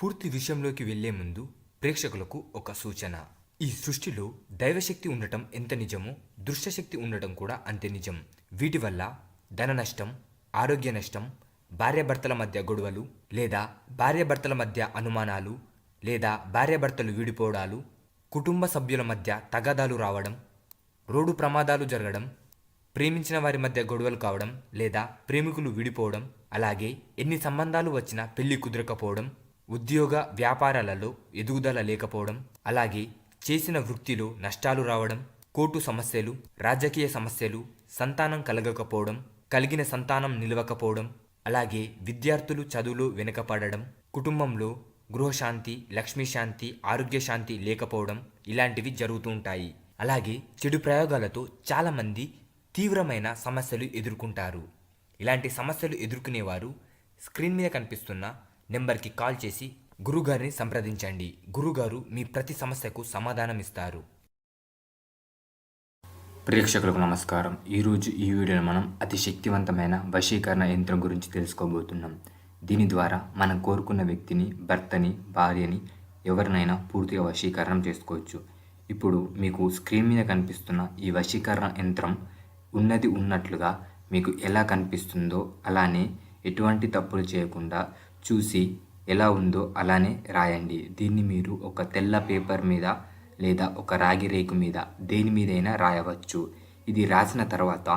పూర్తి విషయంలోకి వెళ్లే ముందు ప్రేక్షకులకు ఒక సూచన. ఈ సృష్టిలో దైవశక్తి ఉండటం ఎంత నిజమో దృశ్యశక్తి ఉండటం కూడా అంతే నిజం. వీటి వల్ల ధన నష్టం, ఆరోగ్య నష్టం, భార్యాభర్తల మధ్య గొడవలు లేదా భార్యాభర్తల మధ్య అనుమానాలు లేదా భార్యాభర్తలు విడిపోవడాలు, కుటుంబ సభ్యుల మధ్య తగాదాలు రావడం, రోడ్డు ప్రమాదాలు జరగడం, ప్రేమించిన వారి మధ్య గొడవలు కావడం లేదా ప్రేమికులు విడిపోవడం, అలాగే ఎన్ని సంబంధాలు వచ్చినా పెళ్లి కుదరకపోవడం, ఉద్యోగ వ్యాపారాలలో ఎదుగుదల లేకపోవడం, అలాగే చేసిన వృత్తిలో నష్టాలు రావడం, కోర్టు సమస్యలు, రాజకీయ సమస్యలు, సంతానం కలగకపోవడం, కలిగిన సంతానం నిలవకపోవడం, అలాగే విద్యార్థులు చదువులో వెనుకపడడం, కుటుంబంలో గృహశాంతి, లక్ష్మీశాంతి, ఆరోగ్యశాంతి లేకపోవడం ఇలాంటివి జరుగుతూ ఉంటాయి. అలాగే చెడు ప్రయోగాలతో చాలామంది తీవ్రమైన సమస్యలు ఎదుర్కొంటారు. ఇలాంటి సమస్యలు ఎదుర్కొనేవారు స్క్రీన్ మీద కనిపిస్తున్న నెంబర్కి కాల్ చేసి గురుగారిని సంప్రదించండి. గురుగారు మీ ప్రతి సమస్యకు సమాధానం ఇస్తారు. ప్రేక్షకులకు నమస్కారం. ఈరోజు ఈ వీడియోలో మనం అతి శక్తివంతమైన వశీకరణ యంత్రం గురించి తెలుసుకోబోతున్నాం. దీని ద్వారా మనం కోరుకున్న వ్యక్తిని, భర్తని, భార్యని, ఎవరినైనా పూర్తిగా వశీకరణం చేసుకోవచ్చు. ఇప్పుడు మీకు స్క్రీన్ మీద కనిపిస్తున్న ఈ వశీకరణ యంత్రం ఉన్నది ఉన్నట్లుగా మీకు ఎలా కనిపిస్తుందో అలానే ఎటువంటి తప్పులు చేయకుండా చూసి ఎలా ఉందో అలానే రాయండి. దీన్ని మీరు ఒక తెల్ల పేపర్ మీద లేదా ఒక రాగి రేకు మీద దేని మీదైనా రాయవచ్చు. ఇది రాసిన తర్వాత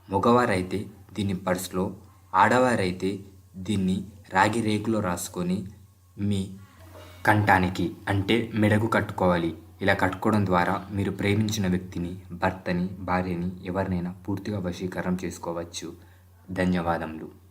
మగవారైతే దీన్ని పర్సులో, ఆడవారైతే దీన్ని రాగి రేకులో రాసుకొని మీ కంఠానికి అంటే మెడకు కట్టుకోవాలి. ఇలా కట్టుకోవడం ద్వారా మీరు ప్రేమించిన వ్యక్తిని, భర్తని, భార్యని, ఎవరినైనా పూర్తిగా వశీకరణం చేసుకోవచ్చు. ధన్యవాదములు.